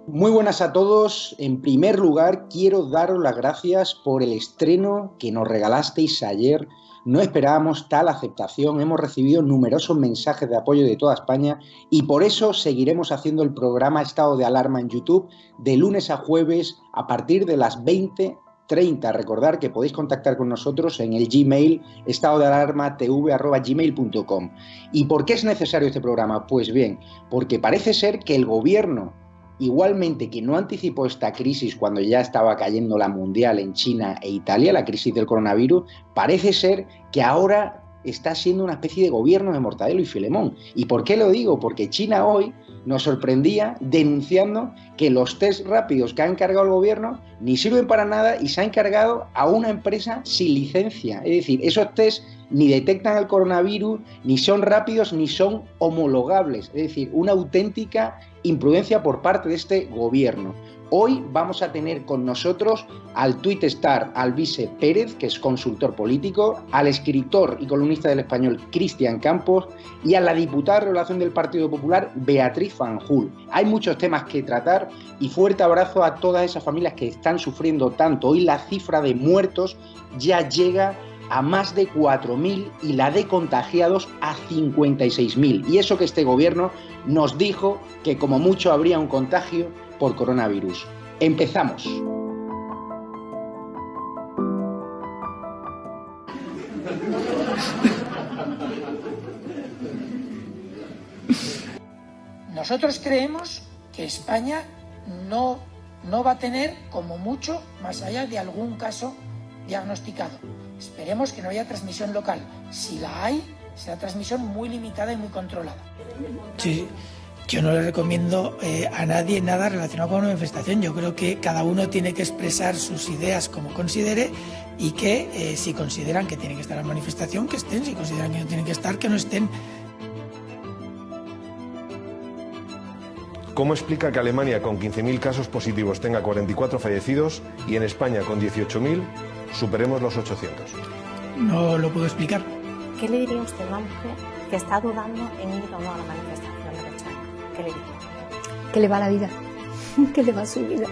Muy buenas a todos. En primer lugar, quiero daros las gracias por el estreno que nos regalasteis ayer. No esperábamos tal aceptación, hemos recibido numerosos mensajes de apoyo de toda España y por eso seguiremos haciendo el programa Estado de Alarma en YouTube de lunes a jueves a partir de las 20:30. Recordad que podéis contactar con nosotros en el Gmail estadodealarmatv@gmail.com. ¿Y por qué es necesario este programa? Pues bien, porque parece ser que el gobierno, igualmente que no anticipó esta crisis cuando ya estaba cayendo la mundial en China e Italia, la crisis del coronavirus, parece ser que ahora está siendo una especie de gobierno de Mortadelo y Filemón. ¿Y por qué lo digo? Porque China hoy nos sorprendía denunciando que los test rápidos que ha encargado el gobierno ni sirven para nada y se ha encargado a una empresa sin licencia. Es decir, esos test ni detectan el coronavirus, ni son rápidos, ni son homologables. Es decir, una auténtica imprudencia por parte de este gobierno. Hoy vamos a tener con nosotros al tuitestar Alvise Pérez, que es consultor político, al escritor y columnista del Español Cristian Campos y a la diputada de Revelación del Partido Popular Beatriz Fanjul. Hay muchos temas que tratar y fuerte abrazo a todas esas familias que están sufriendo tanto. Hoy la cifra de muertos ya llega a más de 4.000 y la de contagiados a 56.000. Y eso que este gobierno nos dijo que como mucho habría un contagio por coronavirus. Empezamos. Nosotros creemos que España no va a tener, como mucho, más allá de algún caso diagnosticado. Esperemos que no haya transmisión local. Si la hay, será transmisión muy limitada y muy controlada. Sí, yo no le recomiendo a nadie nada relacionado con una manifestación. Yo creo que cada uno tiene que expresar sus ideas como considere y que si consideran que tienen que estar en la manifestación, que estén. Si consideran que no tienen que estar, que no estén. ¿Cómo explica que Alemania con 15.000 casos positivos tenga 44 fallecidos y en España con 18.000 superemos los 800? No lo puedo explicar. ¿Qué le diría usted a una mujer que está dudando en ir o no a la manifestación de rechazo? ¿Qué le diría? Que le va la vida, que le va su vida.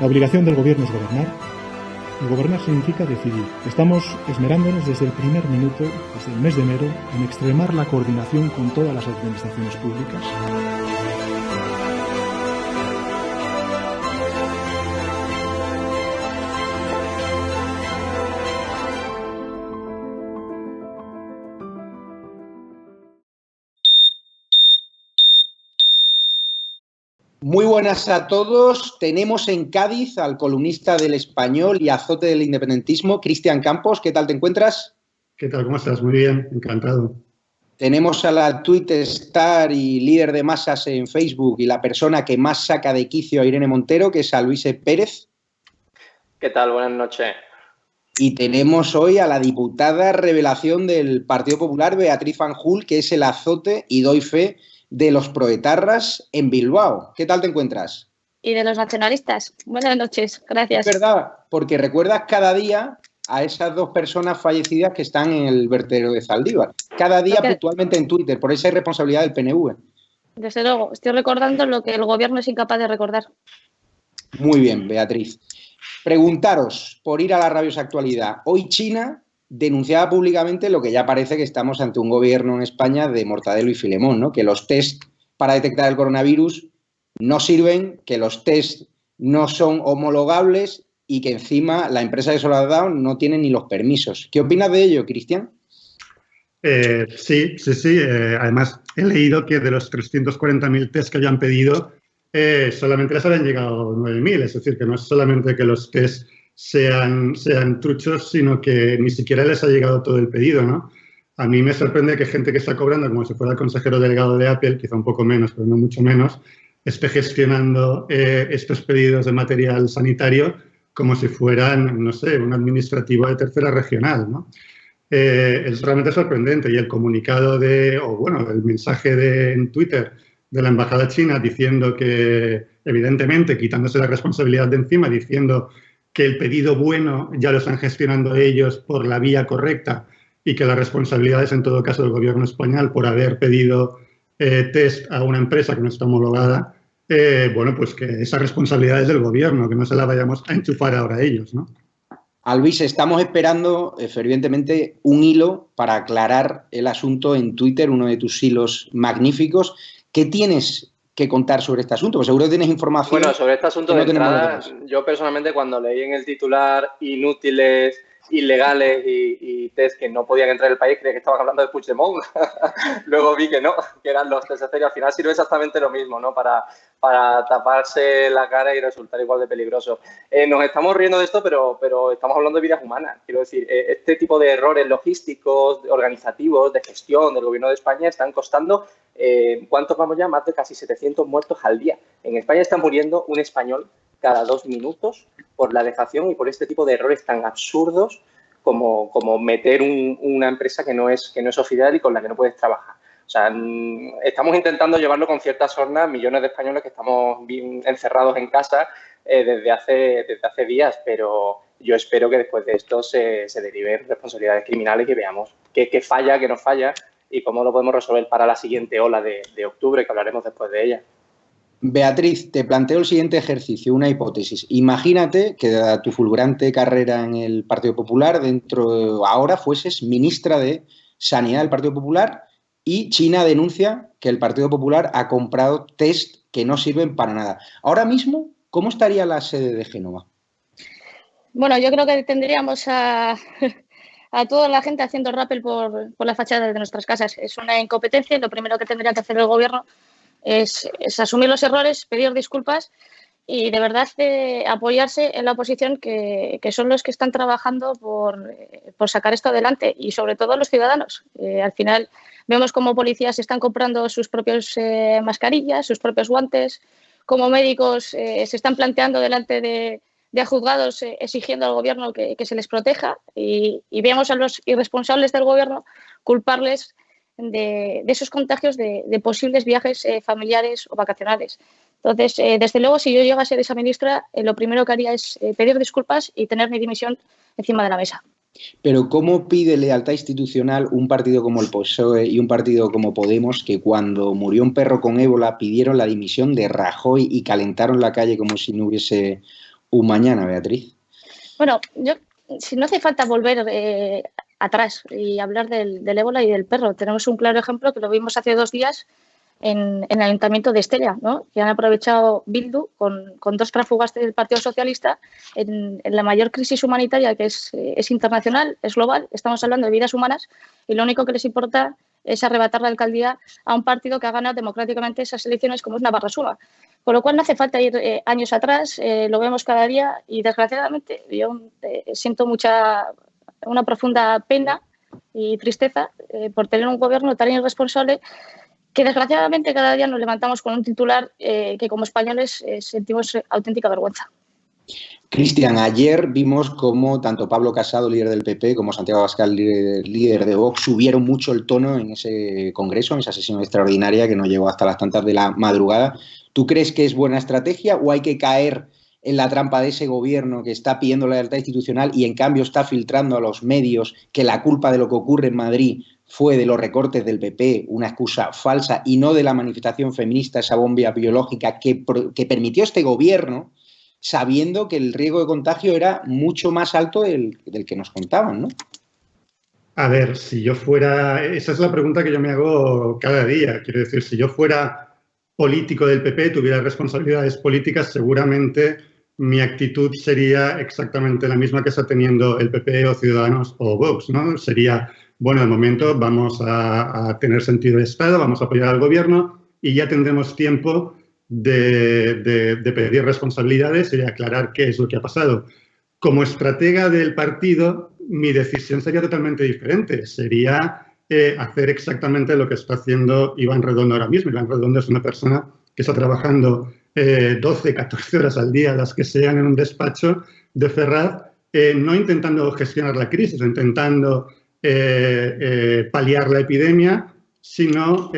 La obligación del gobierno es gobernar, y gobernar significa decidir. Estamos esmerándonos desde el primer minuto, desde el mes de enero, en extremar la coordinación con todas las administraciones públicas. Muy buenas a todos. Tenemos en Cádiz al columnista del Español y azote del independentismo, Cristian Campos. ¿Qué tal te encuentras? ¿Qué tal? ¿Cómo estás? Muy bien, encantado. Tenemos a la tuitestar y líder de masas en Facebook y la persona que más saca de quicio a Irene Montero, que es Alvise Pérez. ¿Qué tal? Buenas noches. Y tenemos hoy a la diputada revelación del Partido Popular, Beatriz Fanjul, que es el azote, y doy fe, de los proetarras en Bilbao. ¿Qué tal te encuentras? Y de los nacionalistas. Buenas noches, gracias. Es verdad, porque recuerdas cada día a esas dos personas fallecidas que están en el vertedero de Zaldívar. Cada día puntualmente en Twitter, por esa irresponsabilidad del PNV. Desde luego, estoy recordando lo que el gobierno es incapaz de recordar. Muy bien, Beatriz. Preguntaros, por ir a la rabiosa actualidad, hoy China denunciaba públicamente lo que ya parece que estamos ante un gobierno en España de Mortadelo y Filemón, ¿no? Que los test para detectar el coronavirus no sirven, que los test no son homologables y que encima la empresa que se lo ha dado no tiene ni los permisos. ¿Qué opinas de ello, Cristian? Sí. Además, he leído que de los 340.000 test que habían pedido, solamente les habían llegado 9.000. Es decir, que no es solamente que los test sean truchos, sino que ni siquiera les ha llegado todo el pedido, ¿no? A mí me sorprende que gente que está cobrando como si fuera el consejero delegado de Apple, quizá un poco menos, pero no mucho menos, esté gestionando estos pedidos de material sanitario como si fueran, no sé, un administrativo de tercera regional, ¿no? Es realmente sorprendente y el comunicado el mensaje en Twitter de la Embajada China diciendo que, evidentemente, quitándose la responsabilidad de encima, diciendo que el pedido bueno ya lo están gestionando ellos por la vía correcta y que la responsabilidad es, en todo caso, del gobierno español por haber pedido test a una empresa que no está homologada, pues que esa responsabilidad es del gobierno, que no se la vayamos a enchufar ahora a ellos, ¿no? Alvis, estamos esperando fervientemente un hilo para aclarar el asunto en Twitter, uno de tus hilos magníficos. ¿Qué tienes que contar sobre este asunto? Pues seguro que tienes información. Bueno, sobre este asunto de entrada, yo personalmente cuando leí en el titular inútiles, ilegales y test que no podían entrar en el país, creía que estaban hablando de Puigdemont. Luego vi que no, que eran los test y al final sirve exactamente lo mismo, ¿no? Para taparse la cara y resultar igual de peligroso. Nos estamos riendo de esto, pero estamos hablando de vidas humanas. Quiero decir, este tipo de errores logísticos, organizativos, de gestión del gobierno de España están costando, ¿cuántos vamos ya? Más de casi 700 muertos al día. En España está muriendo un español cada 2 minutos por la dejación y por este tipo de errores tan absurdos como meter una empresa que no es oficial y con la que no puedes trabajar. O sea, estamos intentando llevarlo con cierta sorna millones de españoles que estamos encerrados en casa desde hace días, pero yo espero que después de esto se deriven responsabilidades criminales y veamos qué falla, qué no falla y cómo lo podemos resolver para la siguiente ola de octubre, que hablaremos después de ella. Beatriz, te planteo el siguiente ejercicio, una hipótesis. Imagínate que de tu fulgurante carrera en el Partido Popular, ahora fueses ministra de Sanidad del Partido Popular y China denuncia que el Partido Popular ha comprado test que no sirven para nada. Ahora mismo, ¿cómo estaría la sede de Génova? Bueno, yo creo que tendríamos a toda la gente haciendo rappel por las fachadas de nuestras casas. Es una incompetencia y lo primero que tendría que hacer el gobierno es asumir los errores, pedir disculpas y de verdad apoyarse en la oposición que son los que están trabajando por sacar esto adelante y sobre todo los ciudadanos. Al final vemos cómo policías están comprando sus propias mascarillas, sus propios guantes, como médicos se están planteando delante de juzgados exigiendo al gobierno que se les proteja y vemos a los irresponsables del gobierno culparles de esos contagios de posibles viajes familiares o vacacionales. Entonces, desde luego, si yo llegase a ser esa ministra, lo primero que haría es pedir disculpas y tener mi dimisión encima de la mesa. Pero ¿cómo pide lealtad institucional un partido como el PSOE y un partido como Podemos que cuando murió un perro con ébola pidieron la dimisión de Rajoy y calentaron la calle como si no hubiese un mañana, Beatriz? Bueno, si no hace falta volver atrás y hablar del ébola y del perro. Tenemos un claro ejemplo que lo vimos hace 2 días en el Ayuntamiento de Estella, ¿no? Que han aprovechado Bildu con 2 tráfugas del Partido Socialista en la mayor crisis humanitaria que es internacional, es global, estamos hablando de vidas humanas y lo único que les importa es arrebatar la alcaldía a un partido que ha ganado democráticamente esas elecciones como es Navarra Suma. Con lo cual no hace falta ir años atrás, lo vemos cada día y desgraciadamente yo siento una profunda pena y tristeza por tener un gobierno tan irresponsable que desgraciadamente cada día nos levantamos con un titular que como españoles sentimos auténtica vergüenza. Cristian, ayer vimos cómo tanto Pablo Casado, líder del PP, como Santiago Abascal, líder de Vox, subieron mucho el tono en ese congreso, en esa sesión extraordinaria que nos llegó hasta las tantas de la madrugada. ¿Tú crees que es buena estrategia o hay que caer en la trampa de ese gobierno que está pidiendo la lealtad institucional y en cambio está filtrando a los medios que la culpa de lo que ocurre en Madrid fue de los recortes del PP, una excusa falsa, y no de la manifestación feminista, esa bomba biológica que permitió este gobierno, sabiendo que el riesgo de contagio era mucho más alto del que nos contaban, ¿no? A ver, si yo fuera... Esa es la pregunta que yo me hago cada día. Quiero decir, si yo fuera político del PP, tuviera responsabilidades políticas, seguramente mi actitud sería exactamente la misma que está teniendo el PP o Ciudadanos o Vox, ¿no? Sería, bueno, de momento vamos a tener sentido de Estado, vamos a apoyar al gobierno y ya tendremos tiempo de pedir responsabilidades y de aclarar qué es lo que ha pasado. Como estratega del partido, mi decisión sería totalmente diferente. Sería hacer exactamente lo que está haciendo Iván Redondo ahora mismo. Iván Redondo es una persona que está trabajando 12, 14 horas al día, las que sean, en un despacho de Ferraz, no intentando gestionar la crisis, intentando paliar la epidemia, sino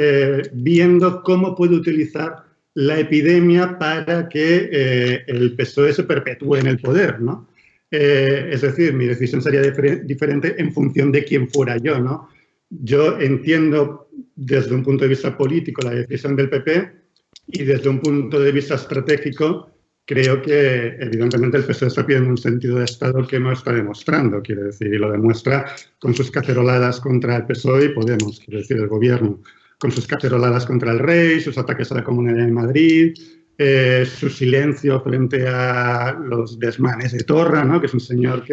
viendo cómo puede utilizar la epidemia para que el PSOE se perpetúe en el poder, ¿no? Es decir, mi decisión sería diferente en función de quién fuera yo, ¿no? Yo entiendo desde un punto de vista político la decisión del PP y desde un punto de vista estratégico creo que evidentemente el PSOE está pidiendo un sentido de Estado que no está demostrando, quiero decir, y lo demuestra con sus caceroladas contra el PSOE y Podemos, quiero decir, el gobierno, con sus caceroladas contra el rey, sus ataques a la Comunidad de Madrid, su silencio frente a los desmanes de Torra, ¿no? Que es un señor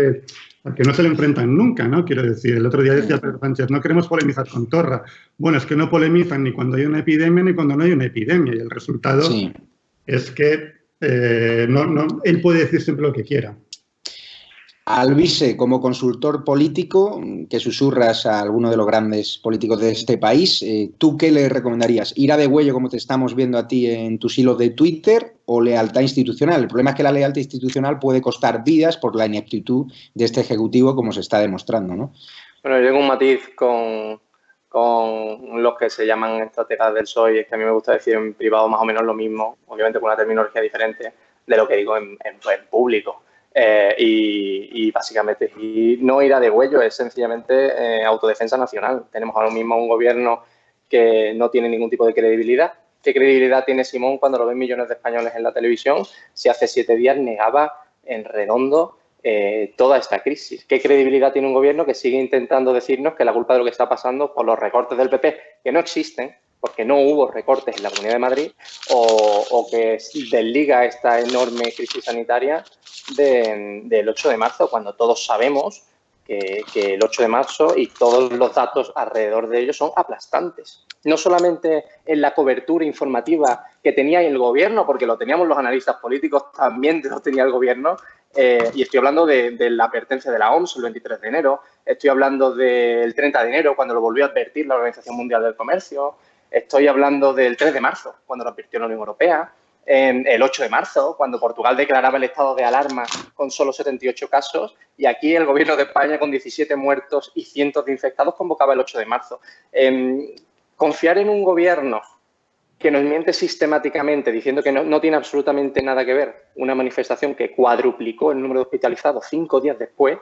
al que no se le enfrentan nunca, ¿no? Quiero decir, el otro día decía Pedro Sánchez, no queremos polemizar con Torra. Bueno, es que no polemizan ni cuando hay una epidemia ni cuando no hay una epidemia, y el resultado es que él puede decir siempre lo que quiera. Alvise, como consultor político, que susurras a alguno de los grandes políticos de este país, ¿tú qué le recomendarías? ¿Ir a degüello, como te estamos viendo a ti en tus hilos de Twitter, o lealtad institucional? El problema es que la lealtad institucional puede costar vidas por la ineptitud de este Ejecutivo, como se está demostrando, ¿no? Bueno, yo tengo un matiz con los que se llaman estrategas del PSOE, es que a mí me gusta decir en privado más o menos lo mismo, obviamente con una terminología diferente de lo que digo en público. Y básicamente no ir a degüello, es sencillamente autodefensa nacional. Tenemos ahora mismo un gobierno que no tiene ningún tipo de credibilidad. ¿Qué credibilidad tiene Simón cuando lo ven millones de españoles en la televisión si hace 7 días negaba en redondo toda esta crisis? ¿Qué credibilidad tiene un gobierno que sigue intentando decirnos que la culpa de lo que está pasando por los recortes del PP, que no existen, porque no hubo recortes en la Comunidad de Madrid, o que desliga esta enorme crisis sanitaria del 8 de marzo, cuando todos sabemos que el 8 de marzo y todos los datos alrededor de ello son aplastantes? No solamente en la cobertura informativa que tenía el gobierno, porque lo teníamos los analistas políticos, también lo tenía el gobierno, y estoy hablando de la advertencia de la OMS el 23 de enero, estoy hablando del 30 de enero, cuando lo volvió a advertir la Organización Mundial del Comercio, estoy hablando del 3 de marzo, cuando lo advirtió la Unión Europea, el 8 de marzo, cuando Portugal declaraba el estado de alarma con solo 78 casos, y aquí el gobierno de España, con 17 muertos y cientos de infectados, convocaba el 8 de marzo. Confiar en un gobierno que nos miente sistemáticamente diciendo que no tiene absolutamente nada que ver una manifestación que cuadruplicó el número de hospitalizados 5 días después,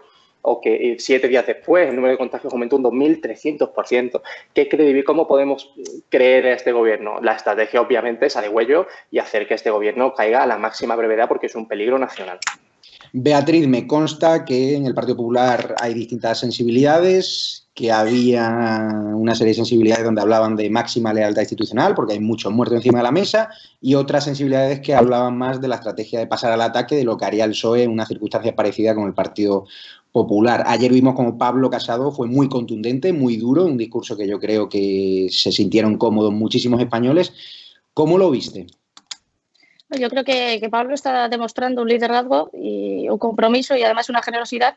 o que 7 días después el número de contagios aumentó un 2.300%. ¿Cómo podemos creer a este gobierno? La estrategia, obviamente, es a degüello y hacer que este gobierno caiga a la máxima brevedad, porque es un peligro nacional. Beatriz, me consta que en el Partido Popular hay distintas sensibilidades, que había una serie de sensibilidades donde hablaban de máxima lealtad institucional, porque hay muchos muertos encima de la mesa, y otras sensibilidades que hablaban más de la estrategia de pasar al ataque, de lo que haría el PSOE en una circunstancia parecida con el Partido Popular. Ayer vimos como Pablo Casado fue muy contundente, muy duro, un discurso que yo creo que se sintieron cómodos muchísimos españoles. ¿Cómo lo viste? Yo creo que Pablo está demostrando un liderazgo y un compromiso y además una generosidad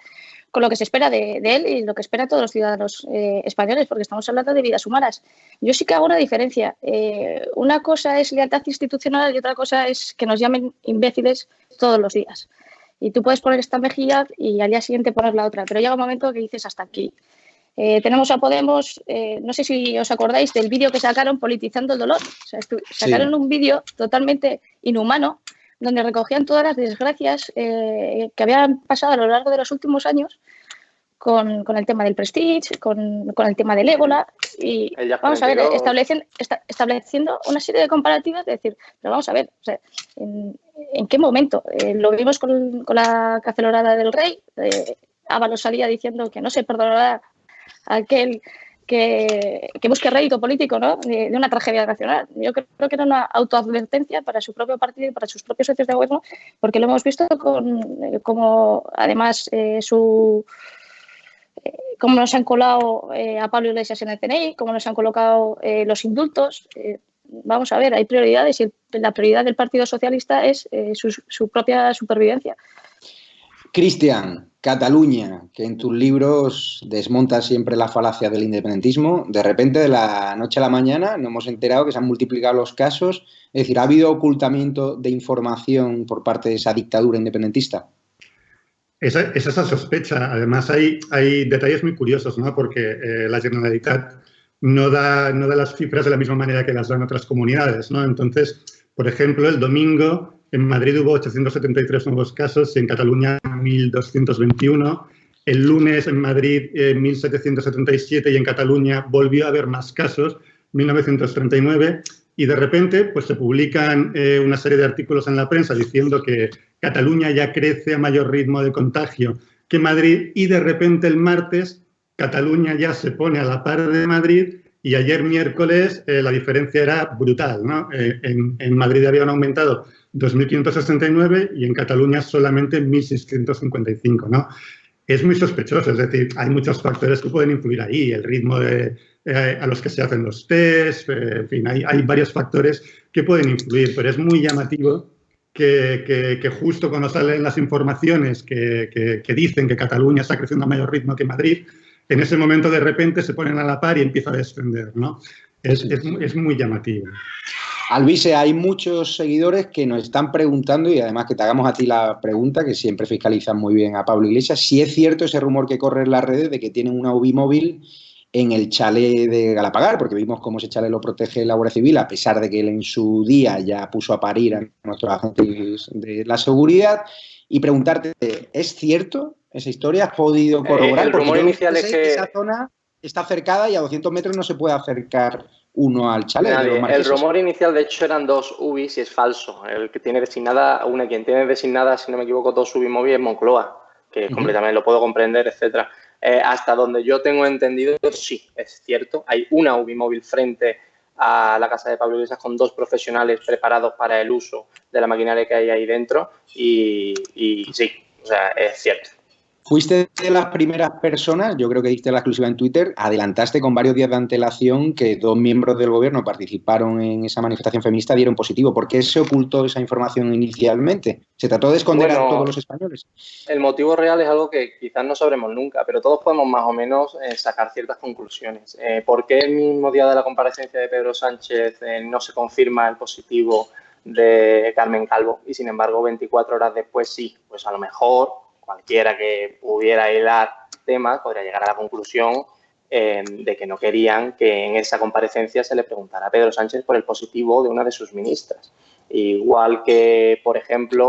con lo que se espera de él y lo que esperan todos los ciudadanos españoles, porque estamos hablando de vidas humanas. Yo sí que hago una diferencia. Una cosa es lealtad institucional y otra cosa es que nos llamen imbéciles todos los días. Y tú puedes poner esta mejilla y al día siguiente poner la otra, pero llega un momento que dices hasta aquí. Tenemos a Podemos, no sé si os acordáis del vídeo que sacaron politizando el dolor. O sea, sacaron un vídeo totalmente inhumano donde recogían todas las desgracias que habían pasado a lo largo de los últimos años con el tema del Prestige, con el tema del ébola. Y vamos a ver, estableciendo una serie de comparativas, de decir, pero vamos a ver, o sea, ¿en qué momento? Lo vimos con la cacerolada del rey. Ábalos salía diciendo que no se perdonará a aquel que busque rédito político, ¿no? de una tragedia nacional. Yo creo que era una autoadvertencia para su propio partido y para sus propios socios de gobierno, porque lo hemos visto como además cómo nos han colado a Pablo Iglesias en el CNI, cómo nos han colocado los indultos. Vamos a ver, hay prioridades y la prioridad del Partido Socialista es su propia supervivencia. Cristian, Cataluña, que en tus libros desmontas siempre la falacia del independentismo, de repente, de la noche a la mañana, nos hemos enterado que se han multiplicado los casos. Es decir, ¿ha habido ocultamiento de información por parte de esa dictadura independentista? Esa sospecha. Además, hay detalles muy curiosos, ¿no? Porque la Generalitat no da las cifras de la misma manera que las dan otras comunidades, ¿no? Entonces, por ejemplo, el domingo en Madrid hubo 873 nuevos casos y en Cataluña 1.221. El lunes en Madrid 1.777 y en Cataluña volvió a haber más casos, 1.939. Y de repente pues se publican una serie de artículos en la prensa diciendo que Cataluña ya crece a mayor ritmo de contagio que Madrid y de repente el martes Cataluña ya se pone a la par de Madrid y ayer miércoles la diferencia era brutal, ¿no? En Madrid habían aumentado 2.569 y en Cataluña solamente 1.655, ¿no? Es muy sospechoso, es decir, hay muchos factores que pueden influir ahí, el ritmo a los que se hacen los test, en fin, hay varios factores que pueden influir, pero es muy llamativo que justo cuando salen las informaciones que dicen que Cataluña está creciendo a mayor ritmo que Madrid, en ese momento de repente se ponen a la par y empieza a descender, ¿no? Es muy llamativo. Alvise, hay muchos seguidores que nos están preguntando, y además que te hagamos a ti la pregunta, que siempre fiscalizan muy bien a Pablo Iglesias, si es cierto ese rumor que corre en las redes de que tienen una UBI móvil en el chalet de Galapagar, porque vimos cómo ese chalet lo protege la Guardia Civil, a pesar de que él en su día ya puso a parir a nuestros agentes de la seguridad, y preguntarte, ¿es cierto esa historia? ¿Has podido corroborar? El rumor inicial es que esa zona está cercada y a 200 metros no se puede acercar uno al chalet. El rumor inicial, de hecho, eran 2 UBIs y es falso. El que tiene designada, quien tiene designada, si no me equivoco, 2 UBI móviles es Moncloa, que completamente lo puedo comprender, etcétera. Hasta donde yo tengo entendido, sí, es cierto. Hay una UBI móvil frente a la casa de Pablo Iglesias con 2 profesionales preparados para el uso de la maquinaria que hay ahí dentro y sí, o sea, es cierto. Fuiste de las primeras personas, yo creo que diste la exclusiva en Twitter, adelantaste con varios días de antelación que 2 miembros del gobierno participaron en esa manifestación feminista, dieron positivo. ¿Por qué se ocultó esa información inicialmente? ¿Se trató de esconder a todos los españoles? El motivo real es algo que quizás no sabremos nunca, pero todos podemos más o menos sacar ciertas conclusiones. ¿Por qué el mismo día de la comparecencia de Pedro Sánchez no se confirma el positivo de Carmen Calvo y, sin embargo, 24 horas después sí? Pues a lo mejor cualquiera que pudiera hilar temas podría llegar a la conclusión de que no querían que en esa comparecencia se le preguntara a Pedro Sánchez por el positivo de una de sus ministras. Igual que, por ejemplo,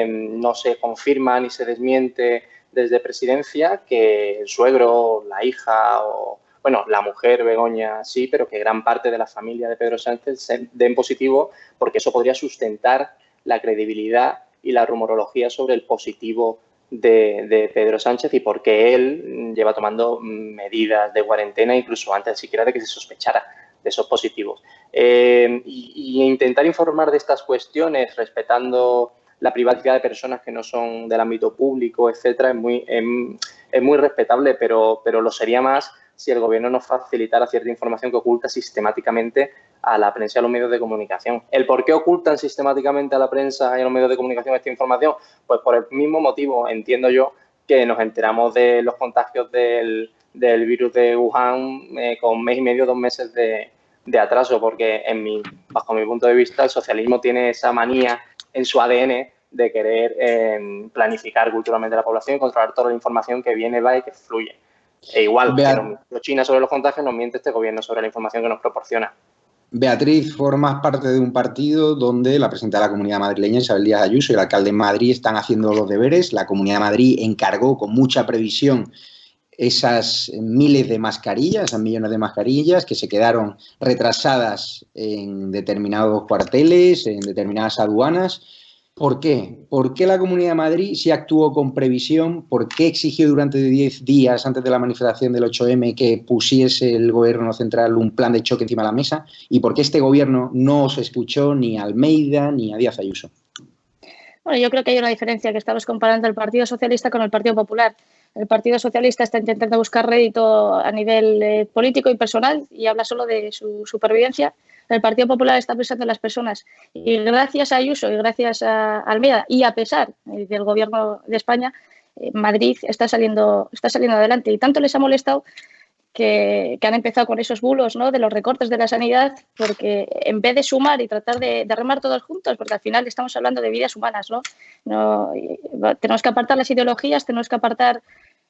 no se confirma ni se desmiente desde Presidencia que el suegro, la hija o, bueno, la mujer, Begoña, sí, pero que gran parte de la familia de Pedro Sánchez se den positivo, porque eso podría sustentar la credibilidad y la rumorología sobre el positivo de Pedro Sánchez y porque él lleva tomando medidas de cuarentena incluso antes siquiera de que se sospechara de esos positivos. Y intentar informar de estas cuestiones respetando la privacidad de personas que no son del ámbito público, etcétera, es muy respetable, pero lo sería más si el gobierno nos facilitara cierta información que oculta sistemáticamente a la prensa y a los medios de comunicación. ¿El por qué ocultan sistemáticamente a la prensa y a los medios de comunicación esta información? Pues por el mismo motivo, entiendo yo, que nos enteramos de los contagios del virus de Wuhan con 1 mes y medio, 2 meses de atraso, porque bajo mi punto de vista el socialismo tiene esa manía en su ADN de querer planificar culturalmente la población y controlar toda la información que viene, va y que fluye. E igual que nos mintió China sobre los contagios, nos miente este gobierno sobre la información que nos proporciona. Beatriz, formas parte de un partido donde la presidenta de la Comunidad Madrileña, Isabel Díaz Ayuso, y el alcalde de Madrid están haciendo los deberes. La Comunidad de Madrid encargó con mucha previsión esas miles de mascarillas, esas millones de mascarillas que se quedaron retrasadas en determinados cuarteles, en determinadas aduanas. ¿Por qué? ¿Por qué la Comunidad de Madrid sí actuó con previsión? ¿Por qué exigió durante 10 días antes de la manifestación del 8M que pusiese el gobierno central un plan de choque encima de la mesa? ¿Y por qué este gobierno no se escuchó ni a Almeida ni a Díaz Ayuso? Bueno, yo creo que hay una diferencia, que estamos comparando el Partido Socialista con el Partido Popular. El Partido Socialista está intentando buscar rédito a nivel político y personal y habla solo de su supervivencia. El Partido Popular está pensando en las personas y gracias a Ayuso y gracias a Almeida y a pesar del Gobierno de España Madrid está saliendo adelante y tanto les ha molestado que han empezado con esos bulos, ¿no?, de los recortes de la sanidad, porque en vez de sumar y tratar de remar todos juntos, porque al final estamos hablando de vidas humanas, ¿no? Tenemos que apartar las ideologías, tenemos que apartar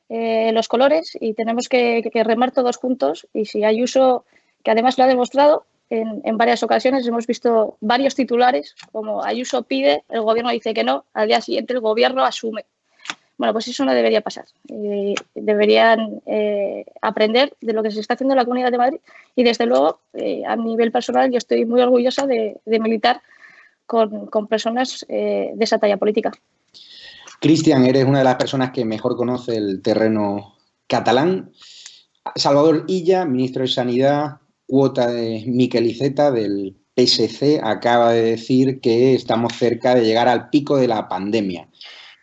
los colores y tenemos que remar todos juntos. Y si Ayuso, que además lo ha demostrado en varias ocasiones, hemos visto varios titulares como Ayuso pide, el gobierno dice que no, al día siguiente el gobierno asume. Bueno, pues eso no debería pasar. Deberían aprender de lo que se está haciendo en la Comunidad de Madrid y, desde luego, a nivel personal, yo estoy muy orgullosa de militar con personas de esa talla política. Cristian, eres una de las personas que mejor conoce el terreno catalán. Salvador Illa, ministro de Sanidad, cuota de Miquel Iceta, del PSC, acaba de decir que estamos cerca de llegar al pico de la pandemia.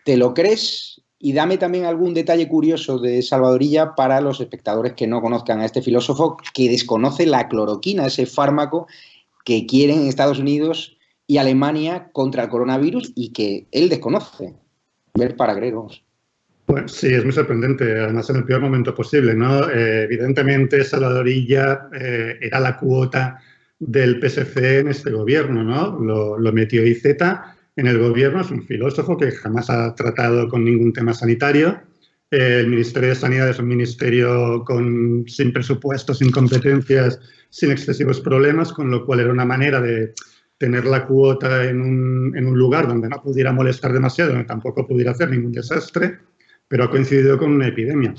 ¿Te lo crees? Y dame también algún detalle curioso de Salvador Illa para los espectadores que no conozcan a este filósofo que desconoce la cloroquina, ese fármaco que quieren en Estados Unidos y Alemania contra el coronavirus y que él desconoce. Ver para gregos. Pues sí, es muy sorprendente, además en el peor momento posible, ¿no? Evidentemente, Salvador Illa era la cuota del PSC en este gobierno, ¿no? Lo metió Iceta en el gobierno, es un filósofo que jamás ha tratado con ningún tema sanitario. El Ministerio de Sanidad es un ministerio sin presupuesto, sin competencias, sin excesivos problemas, con lo cual era una manera de tener la cuota en un lugar donde no pudiera molestar demasiado, donde tampoco pudiera hacer ningún desastre, pero ha coincidido con una epidemia.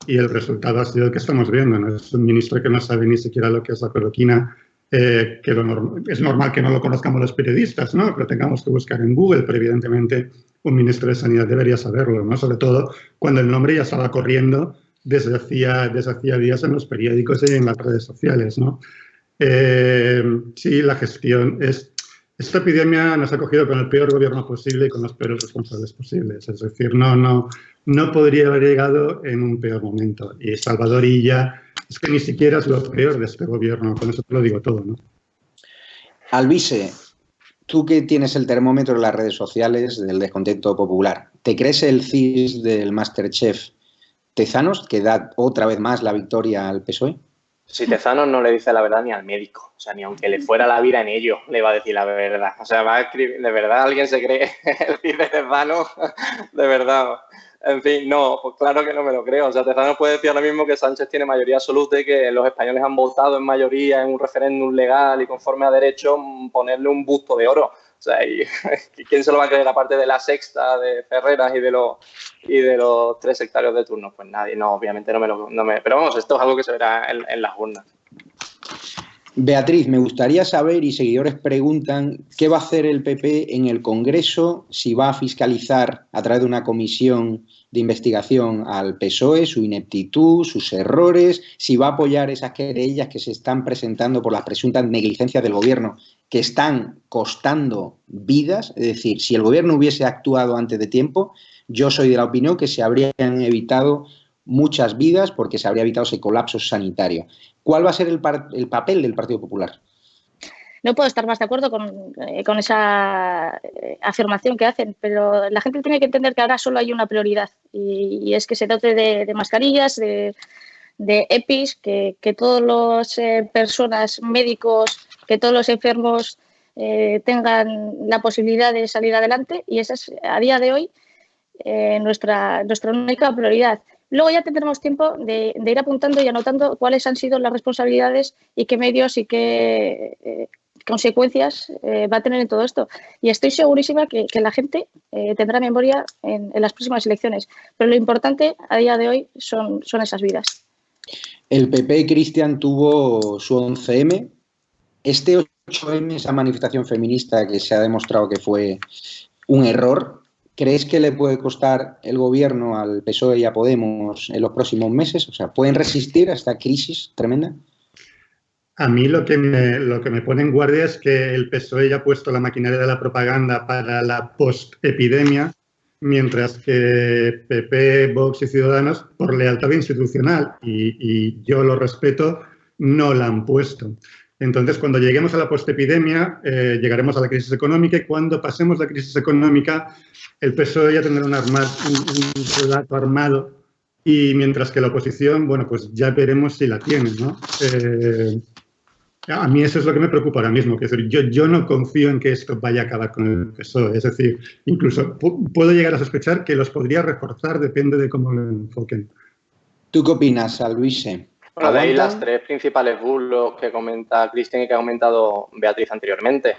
Y el resultado ha sido el que estamos viendo, ¿no? Es un ministro que no sabe ni siquiera lo que es la cloroquina, que es normal que no lo conozcamos los periodistas, ¿no? Que lo tengamos que buscar en Google, pero evidentemente un ministro de Sanidad debería saberlo, ¿no? Sobre todo cuando el nombre ya estaba corriendo desde hacía días en los periódicos y en las redes sociales, ¿no? Sí, la gestión es... Esta epidemia nos ha cogido con el peor gobierno posible y con los peores responsables posibles. Es decir, no podría haber llegado en un peor momento. Y Salvador Illa es que ni siquiera es lo peor de este gobierno. Con eso te lo digo todo, ¿no? Alvise, tú que tienes el termómetro en las redes sociales del descontento popular, ¿te crees el CIS del Masterchef Tezanos, que da otra vez más la victoria al PSOE? Si Tezanos no le dice la verdad ni al médico, o sea, ni aunque le fuera la vida en ello, le va a decir la verdad. O sea, va a escribir, ¿de verdad alguien se cree el CIS de Tezanos? De verdad. En fin, no, pues claro que no me lo creo. O sea, Tezanos puede decir ahora mismo que Sánchez tiene mayoría absoluta y que los españoles han votado en mayoría en un referéndum legal y conforme a derecho ponerle un busto de oro. O sea, y ¿quién se lo va a creer aparte de la Sexta, de Ferreras y de los 3 sectarios de turno? Pues nadie, no, obviamente no me... Pero vamos, esto es algo que se verá en las urnas. Beatriz, me gustaría saber, y seguidores preguntan, ¿qué va a hacer el PP en el Congreso? Si va a fiscalizar a través de una comisión de investigación al PSOE, su ineptitud, sus errores, si va a apoyar esas querellas que se están presentando por las presuntas negligencias del gobierno que están costando vidas. Es decir, si el gobierno hubiese actuado antes de tiempo, yo soy de la opinión que se habrían evitado muchas vidas porque se habría evitado ese colapso sanitario. ¿Cuál va a ser el papel del Partido Popular? No puedo estar más de acuerdo con esa afirmación que hacen, pero la gente tiene que entender que ahora solo hay una prioridad y es que se dote de mascarillas, de EPIs, que todas las personas, médicos, que todos los enfermos tengan la posibilidad de salir adelante, y esa es a día de hoy nuestra única prioridad. Luego ya tendremos tiempo de ir apuntando y anotando cuáles han sido las responsabilidades y qué medios y qué consecuencias va a tener en todo esto. Y estoy segurísima que la gente tendrá memoria en las próximas elecciones. Pero lo importante a día de hoy son esas vidas. El PP, Cristian, tuvo su 11M. Este 8M, esa manifestación feminista que se ha demostrado que fue un error, ¿crees que le puede costar el gobierno al PSOE y a Podemos en los próximos meses? O sea, ¿pueden resistir a esta crisis tremenda? A mí lo que me pone en guardia es que el PSOE ya ha puesto la maquinaria de la propaganda para la post-epidemia, mientras que PP, Vox y Ciudadanos, por lealtad institucional, y yo lo respeto, no la han puesto. Entonces, cuando lleguemos a la postepidemia, llegaremos a la crisis económica y cuando pasemos la crisis económica, el PSOE ya tendrá un relato armado y mientras que la oposición, bueno, pues ya veremos si la tiene, ¿no? A mí eso es lo que me preocupa ahora mismo, que es decir, yo no confío en que esto vaya a acabar con el PSOE, es decir, incluso puedo llegar a sospechar que los podría reforzar, depende de cómo lo enfoquen. ¿Tú qué opinas, Luise? Bueno, de ahí las tres principales bulos que comenta Cristian y que ha comentado Beatriz anteriormente.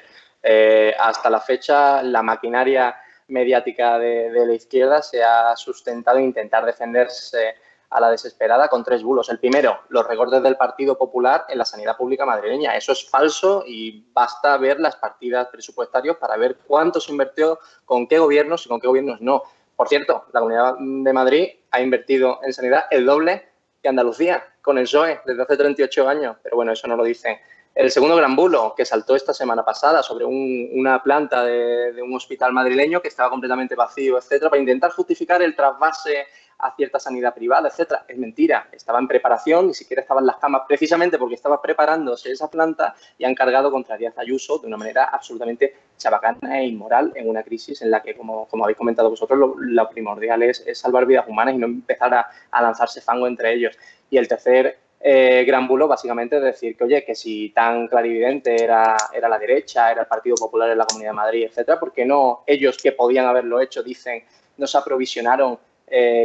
Hasta la fecha, la maquinaria mediática de la izquierda se ha sustentado en intentar defenderse a la desesperada con tres bulos. El primero, los recortes del Partido Popular en la sanidad pública madrileña. Eso es falso y basta ver las partidas presupuestarias para ver cuánto se invirtió, con qué gobiernos y con qué gobiernos no. Por cierto, la Comunidad de Madrid ha invertido en sanidad el doble que Andalucía, con el PSOE, desde hace 38 años. Pero bueno, eso no lo dicen. El segundo gran bulo, que saltó esta semana pasada sobre una planta de un hospital madrileño que estaba completamente vacío, etcétera, para intentar justificar el trasvase a cierta sanidad privada, etcétera. Es mentira, estaba en preparación, ni siquiera estaban las camas, precisamente porque estaba preparándose esa planta y han cargado contra Díaz Ayuso de una manera absolutamente chabacana e inmoral en una crisis en la que, como habéis comentado vosotros, lo primordial es salvar vidas humanas y no empezar a lanzarse fango entre ellos. Y el tercer gran bulo, básicamente, es decir que, oye, que si tan clarividente era la derecha, era el Partido Popular en la Comunidad de Madrid, etcétera, ¿por qué no ellos, que podían haberlo hecho, dicen, no se aprovisionaron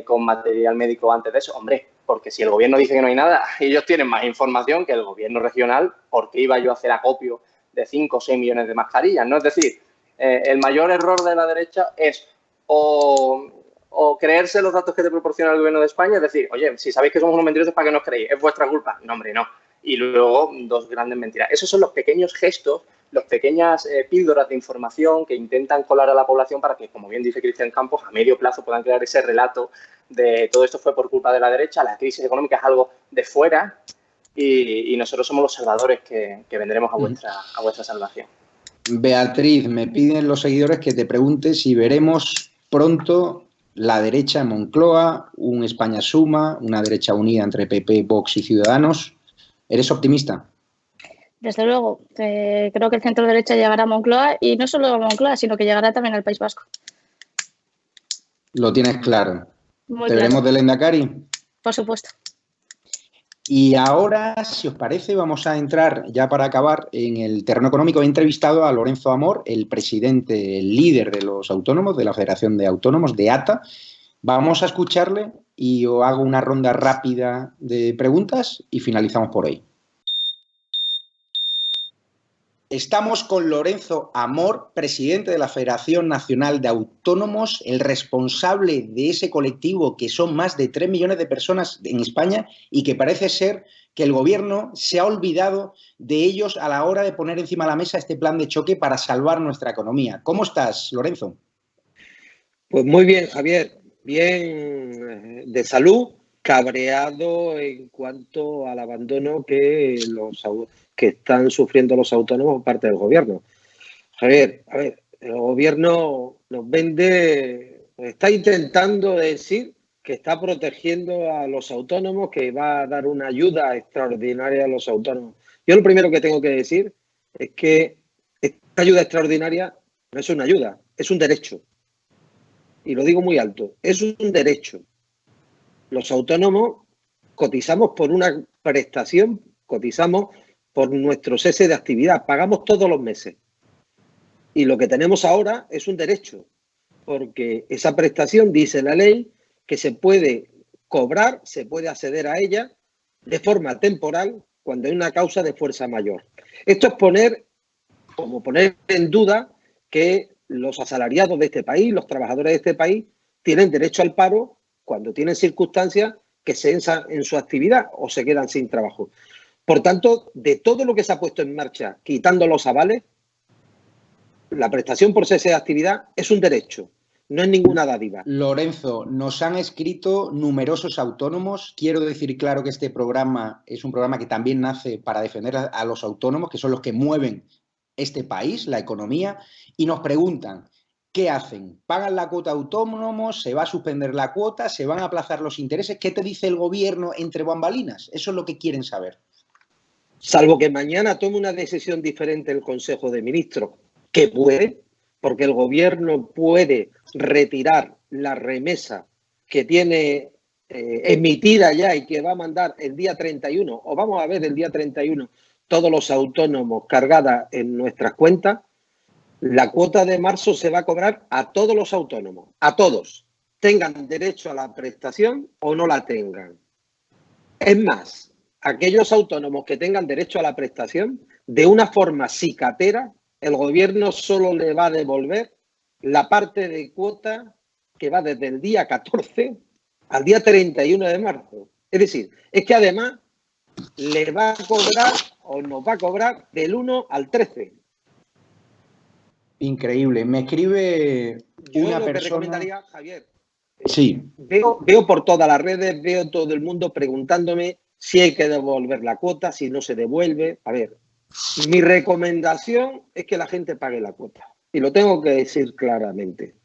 con material médico antes de eso? Hombre, porque si el gobierno dice que no hay nada, ellos tienen más información que el gobierno regional, ¿por qué iba yo a hacer acopio de 5 o 6 millones de mascarillas? ¿No? Es decir, el mayor error de la derecha es o creerse los datos que te proporciona el gobierno de España, es decir, oye, si sabéis que somos unos mentirosos, ¿para qué nos creéis? ¿Es vuestra culpa? No, hombre, no. Y luego, dos grandes mentiras. Esos son los pequeños gestos, las pequeñas píldoras de información que intentan colar a la población para que, como bien dice Cristian Campos, a medio plazo puedan crear ese relato de todo esto fue por culpa de la derecha, la crisis económica es algo de fuera y nosotros somos los salvadores que vendremos a vuestra salvación. Beatriz, me piden los seguidores que te pregunte si veremos pronto la derecha en Moncloa, un España Suma, una derecha unida entre PP, Vox y Ciudadanos. ¿Eres optimista? Desde luego. Creo que el centro derecha llegará a Moncloa y no solo a Moncloa, sino que llegará también al País Vasco. Lo tienes claro. Muy ¿Te claro. veremos de Lehendakari? Por supuesto. Y ahora, si os parece, vamos a entrar, ya para acabar, en el terreno económico. He entrevistado a Lorenzo Amor, el presidente, el líder de los autónomos, de la Federación de Autónomos, de ATA. Vamos a escucharle y os hago una ronda rápida de preguntas y finalizamos por hoy. Estamos con Lorenzo Amor, presidente de la Federación Nacional de Autónomos, el responsable de ese colectivo que son más de 3 millones de personas en España y que parece ser que el gobierno se ha olvidado de ellos a la hora de poner encima de la mesa este plan de choque para salvar nuestra economía. ¿Cómo estás, Lorenzo? Pues muy bien, Javier. Bien de salud, cabreado en cuanto al abandono que están sufriendo los autónomos por parte del gobierno. Javier, a ver, el gobierno nos está intentando decir que está protegiendo a los autónomos, que va a dar una ayuda extraordinaria a los autónomos. Yo lo primero que tengo que decir es que esta ayuda extraordinaria no es una ayuda, es un derecho. Y lo digo muy alto, es un derecho. Los autónomos cotizamos por una prestación, cotizamos por nuestro cese de actividad, pagamos todos los meses. Y lo que tenemos ahora es un derecho, porque esa prestación, dice la ley, que se puede cobrar, se puede acceder a ella de forma temporal cuando hay una causa de fuerza mayor. Esto es poner en duda que los asalariados de este país, los trabajadores de este país, tienen derecho al paro cuando tienen circunstancias que cesan en su actividad o se quedan sin trabajo. Por tanto, de todo lo que se ha puesto en marcha, quitando los avales, la prestación por cese de actividad es un derecho, no es ninguna dádiva. Lorenzo, nos han escrito numerosos autónomos. Quiero decir claro que este programa es un programa que también nace para defender a los autónomos, que son los que mueven este país, la economía, y nos preguntan, ¿qué hacen? ¿Pagan la cuota autónomos? ¿Se va a suspender la cuota? ¿Se van a aplazar los intereses? ¿Qué te dice el gobierno entre bambalinas? Eso es lo que quieren saber. Salvo que mañana tome una decisión diferente el Consejo de Ministros, que puede, porque el Gobierno puede retirar la remesa que tiene emitida ya y que va a mandar el día 31, o vamos a ver el día 31, todos los autónomos cargada en nuestras cuentas. La cuota de marzo se va a cobrar a todos los autónomos, a todos, tengan derecho a la prestación o no la tengan. Es más, aquellos autónomos que tengan derecho a la prestación, de una forma cicatera, el Gobierno solo le va a devolver la parte de cuota que va desde el día 14 al día 31 de marzo. Es decir, es que además le va a cobrar o nos va a cobrar del 1 al 13. Increíble. Me escribe una persona... que recomendaría, Javier, sí. Veo por todas las redes, veo todo el mundo preguntándome si hay que devolver la cuota, si no se devuelve. A ver, mi recomendación es que la gente pague la cuota. Y lo tengo que decir claramente.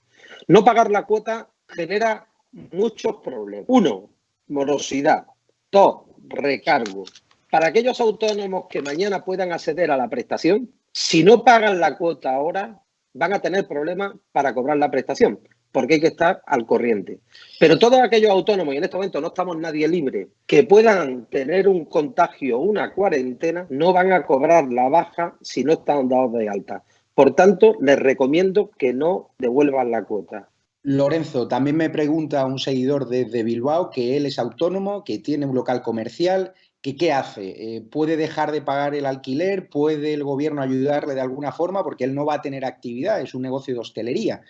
No pagar la cuota genera muchos problemas. 1, morosidad. 2, recargo. Para aquellos autónomos que mañana puedan acceder a la prestación, si no pagan la cuota ahora, van a tener problemas para cobrar la prestación, porque hay que estar al corriente. Pero todos aquellos autónomos, y en este momento no estamos nadie libre, que puedan tener un contagio o una cuarentena, no van a cobrar la baja si no están dados de alta. Por tanto, les recomiendo que no devuelvan la cuota. Lorenzo, también me pregunta un seguidor desde Bilbao que él es autónomo, que tiene un local comercial, que ¿qué hace? ¿Puede dejar de pagar el alquiler? ¿Puede el gobierno ayudarle de alguna forma? Porque él no va a tener actividad, es un negocio de hostelería.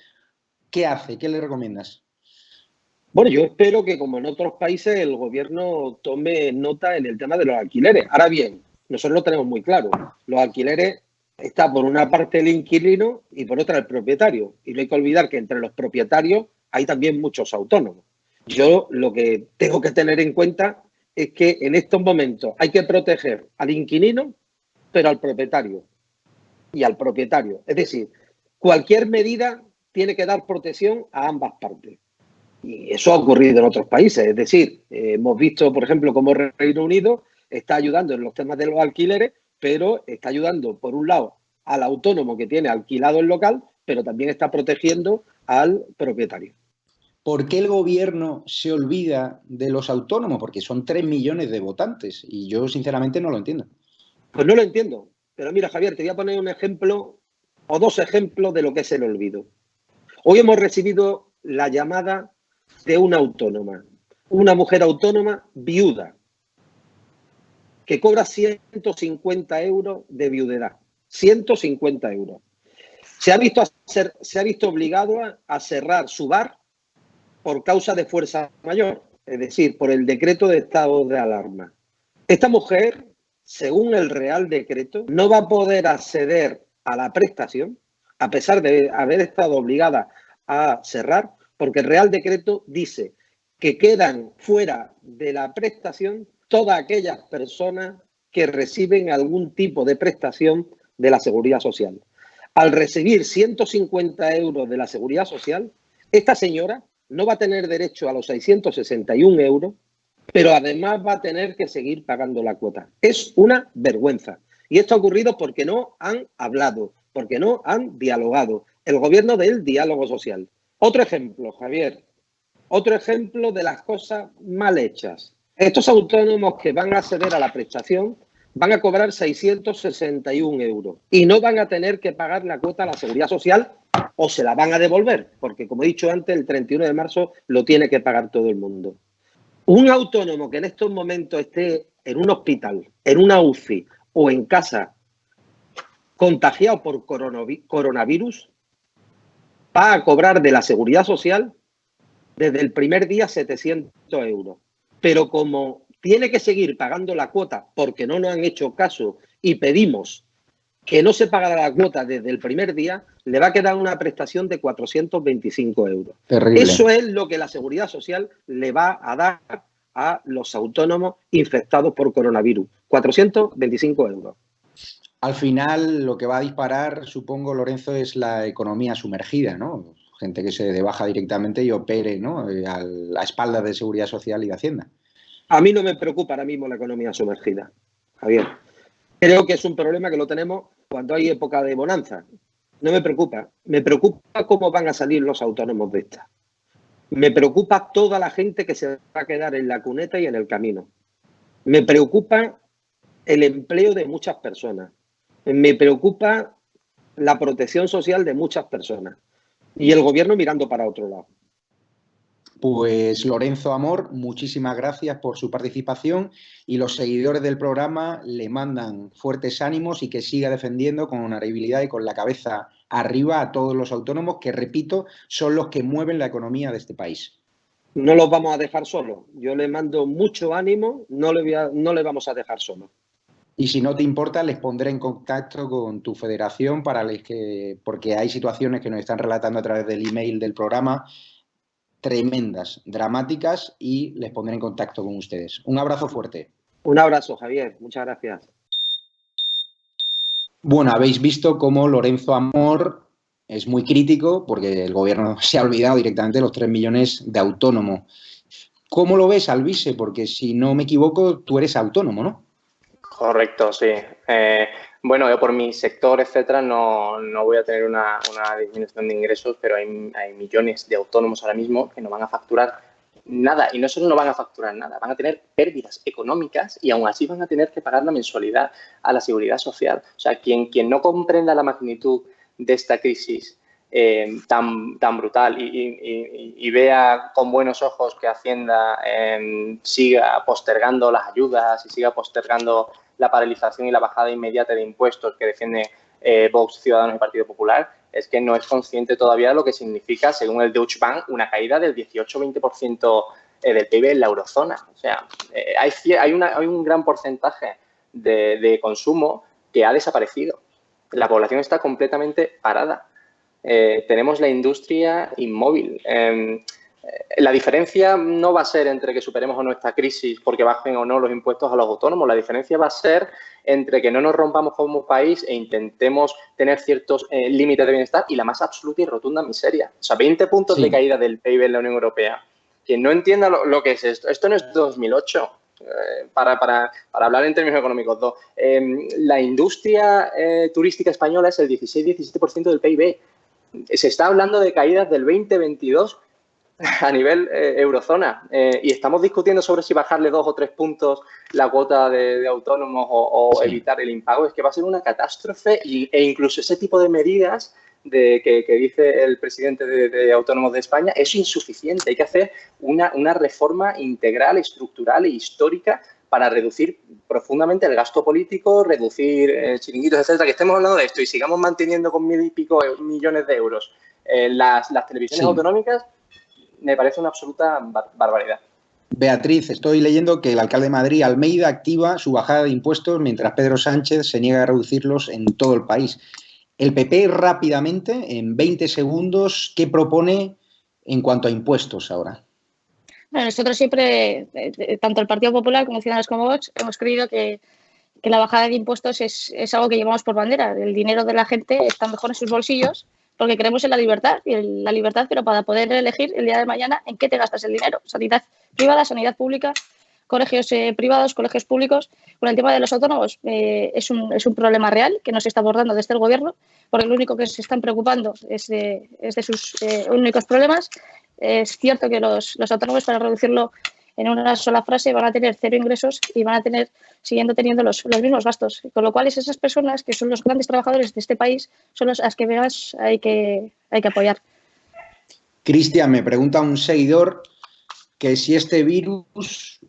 ¿Qué hace? ¿Qué le recomiendas? Bueno, yo espero que, como en otros países, el gobierno tome nota en el tema de los alquileres. Ahora bien, nosotros lo tenemos muy claro. Los alquileres está por una parte el inquilino y por otra el propietario. Y no hay que olvidar que entre los propietarios hay también muchos autónomos. Yo lo que tengo que tener en cuenta es que en estos momentos hay que proteger al inquilino, pero al propietario y al propietario. Es decir, cualquier medida tiene que dar protección a ambas partes. Y eso ha ocurrido en otros países. Es decir, hemos visto, por ejemplo, cómo Reino Unido está ayudando en los temas de los alquileres, pero está ayudando, por un lado, al autónomo que tiene alquilado el local, pero también está protegiendo al propietario. ¿Por qué el gobierno se olvida de los autónomos? Porque son 3 millones de votantes y yo sinceramente no lo entiendo. Pues no lo entiendo. Pero mira, Javier, te voy a poner un ejemplo o 2 ejemplos de lo que es el olvido. Hoy hemos recibido la llamada de una autónoma, una mujer autónoma viuda, que cobra 150 euros de viudedad. 150 euros. Se ha visto obligado a cerrar su bar por causa de fuerza mayor, es decir, por el decreto de estado de alarma. Esta mujer, según el Real Decreto, no va a poder acceder a la prestación, a pesar de haber estado obligada a cerrar, porque el Real Decreto dice que quedan fuera de la prestación todas aquellas personas que reciben algún tipo de prestación de la Seguridad Social. Al recibir 150 euros de la Seguridad Social, esta señora no va a tener derecho a los 661 euros, pero además va a tener que seguir pagando la cuota. Es una vergüenza. Y esto ha ocurrido porque no han hablado, porque no han dialogado. El gobierno del diálogo social. Otro ejemplo, Javier. Otro ejemplo de las cosas mal hechas. Estos autónomos que van a acceder a la prestación van a cobrar 661 euros y no van a tener que pagar la cuota a la Seguridad Social o se la van a devolver, porque como he dicho antes, el 31 de marzo lo tiene que pagar todo el mundo. Un autónomo que en estos momentos esté en un hospital, en una UCI o en casa contagiado por coronavirus va a cobrar de la Seguridad Social desde el primer día 700 euros. Pero como tiene que seguir pagando la cuota porque no nos han hecho caso y pedimos que no se pagara la cuota desde el primer día, le va a quedar una prestación de 425 euros. Terrible. Eso es lo que la Seguridad Social le va a dar a los autónomos infectados por coronavirus. 425 euros. Al final lo que va a disparar, supongo, Lorenzo, es la economía sumergida, ¿no? Gente que se dé baja directamente y opere, ¿no?, a espaldas de Seguridad Social y de Hacienda. A mí no me preocupa ahora mismo la economía sumergida, Javier. Creo que es un problema que lo tenemos cuando hay época de bonanza. No me preocupa. Me preocupa cómo van a salir los autónomos de esta. Me preocupa toda la gente que se va a quedar en la cuneta y en el camino. Me preocupa el empleo de muchas personas. Me preocupa la protección social de muchas personas. Y el gobierno mirando para otro lado. Pues Lorenzo Amor, muchísimas gracias por su participación y los seguidores del programa le mandan fuertes ánimos y que siga defendiendo con honorabilidad y con la cabeza arriba a todos los autónomos que, repito, son los que mueven la economía de este país. No los vamos a dejar solos. Yo le mando mucho ánimo, no le vamos a dejar solos. Y si no te importa, les pondré en contacto con tu federación porque hay situaciones que nos están relatando a través del email del programa tremendas, dramáticas, y les pondré en contacto con ustedes. Un abrazo fuerte. Un abrazo, Javier. Muchas gracias. Bueno, habéis visto cómo Lorenzo Amor es muy crítico porque el gobierno se ha olvidado directamente de los 3 millones de autónomos. ¿Cómo lo ves, Alvise? Porque si no me equivoco, tú eres autónomo, ¿no? Correcto, sí. Bueno, yo por mi sector, etcétera, no voy a tener una disminución de ingresos, pero hay millones de autónomos ahora mismo que no van a facturar nada. Y no solo no van a facturar nada, van a tener pérdidas económicas y aún así van a tener que pagar la mensualidad a la Seguridad Social. O sea, quien no comprenda la magnitud de esta crisis tan brutal y vea con buenos ojos que Hacienda siga postergando las ayudas y siga postergando la paralización y la bajada inmediata de impuestos que defiende Vox, Ciudadanos y Partido Popular, es que no es consciente todavía de lo que significa, según el Deutsche Bank, una caída del 18-20% del PIB en la eurozona. O sea, hay un gran porcentaje de consumo que ha desaparecido. La población está completamente parada. Tenemos la industria inmóvil. La diferencia no va a ser entre que superemos o no esta crisis porque bajen o no los impuestos a los autónomos. La diferencia va a ser entre que no nos rompamos como país e intentemos tener ciertos límites de bienestar y la más absoluta y rotunda miseria. O sea, 20 puntos de caída del PIB en la Unión Europea. Quien no entienda lo que es esto no es 2008. Para hablar en términos económicos, la industria turística española es el 16-17% del PIB. Se está hablando de caídas del 20-22% a nivel eurozona y estamos discutiendo sobre si bajarle 2 o 3 puntos la cuota de autónomos o evitar el impago. Es que va a ser una catástrofe e incluso ese tipo de medidas que dice el presidente de Autónomos de España es insuficiente. Hay que hacer una reforma integral, estructural e histórica para reducir profundamente el gasto político, reducir chiringuitos, etcétera. Que estemos hablando de esto y sigamos manteniendo con 1.000 y pico millones de euros las televisiones autonómicas, me parece una absoluta barbaridad. Beatriz, estoy leyendo que el alcalde de Madrid, Almeida, activa su bajada de impuestos mientras Pedro Sánchez se niega a reducirlos en todo el país. El PP rápidamente, en 20 segundos, ¿qué propone en cuanto a impuestos ahora? Bueno, nosotros siempre, tanto el Partido Popular como Ciudadanos como Vox, hemos creído que la bajada de impuestos es algo que llevamos por bandera. El dinero de la gente está mejor en sus bolsillos porque creemos en la libertad, pero para poder elegir el día de mañana en qué te gastas el dinero. Sanidad privada, sanidad pública, colegios privados, colegios públicos. Con el tema de los autónomos es un problema real que nos está abordando desde el Gobierno, porque lo único que se están preocupando es de sus únicos problemas. Es cierto que los autónomos, para reducirlo en una sola frase, van a tener 0 ingresos y van a tener, siguiendo teniendo los mismos gastos. Con lo cual, esas personas que son los grandes trabajadores de este país son las que más hay que apoyar. Cristian, me pregunta un seguidor que si este virus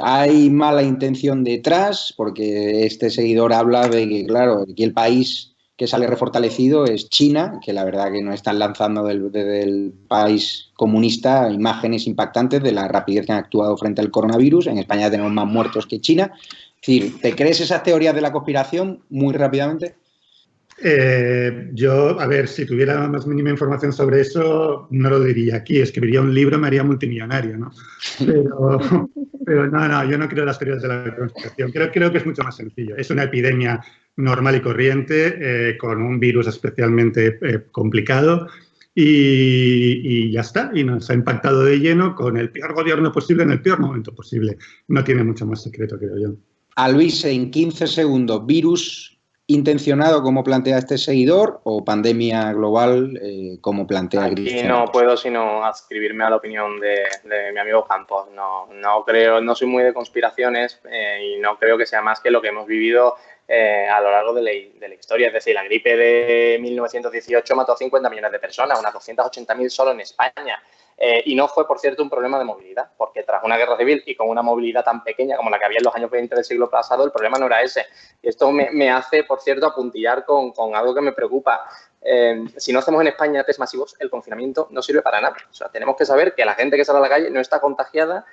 hay mala intención detrás, porque este seguidor habla de que, claro, aquí el país que sale refortalecido es China, que la verdad que nos están lanzando desde el país comunista imágenes impactantes de la rapidez que han actuado frente al coronavirus. En España tenemos más muertos que China. Es decir, ¿te crees esas teorías de la conspiración muy rápidamente? Yo, a ver, si tuviera más mínima información sobre eso, no lo diría aquí. Escribiría un libro, me haría multimillonario, ¿no? Pero no, yo no creo en las teorías de la conspiración. Creo que es mucho más sencillo. Es una epidemia normal y corriente, con un virus especialmente complicado y ya está. Y nos ha impactado de lleno con el peor gobierno posible en el peor momento posible. No tiene mucho más secreto, creo yo. A Luis, en 15 segundos, virus intencionado como plantea este seguidor o pandemia global como plantea Cristian. Aquí no puedo sino adscribirme a la opinión de mi amigo Campos. No creo, no soy muy de conspiraciones y no creo que sea más que lo que hemos vivido a lo largo de la historia. Es decir, la gripe de 1918 mató a 50 millones de personas, unas 280.000 solo en España. Y no fue, por cierto, un problema de movilidad, porque tras una guerra civil y con una movilidad tan pequeña como la que había en los años 20 del siglo pasado, el problema no era ese. Y esto me hace, por cierto, apuntillar con algo que me preocupa. Si no hacemos en España test masivos, el confinamiento no sirve para nada. O sea, tenemos que saber que la gente que sale a la calle no está contagiada,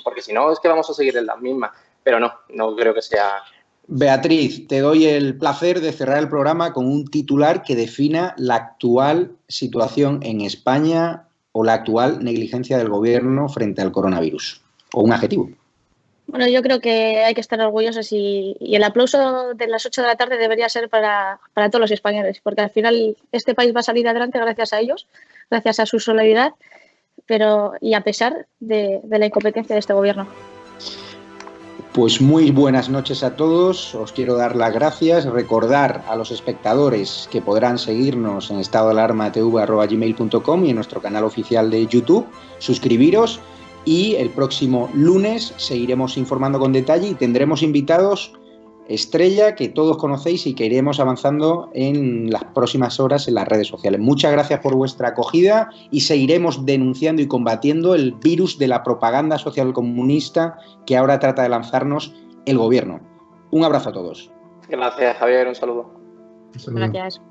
porque si no es que vamos a seguir en las mismas. Pero no creo que sea... Beatriz, te doy el placer de cerrar el programa con un titular que defina la actual situación en España o la actual negligencia del gobierno frente al coronavirus. O un adjetivo. Bueno, yo creo que hay que estar orgullosos y el aplauso de las 8 de la tarde debería ser para todos los españoles, porque al final este país va a salir adelante gracias a ellos, gracias a su solidaridad, y a pesar de la incompetencia de este gobierno. Pues muy buenas noches a todos, os quiero dar las gracias, recordar a los espectadores que podrán seguirnos en estadodealarmatv@gmail.com y en nuestro canal oficial de YouTube, suscribiros y el próximo lunes seguiremos informando con detalle y tendremos invitados estrella que todos conocéis y que iremos avanzando en las próximas horas en las redes sociales. Muchas gracias por vuestra acogida y seguiremos denunciando y combatiendo el virus de la propaganda socialcomunista que ahora trata de lanzarnos el gobierno. Un abrazo a todos. Gracias, Javier. Un saludo. Gracias.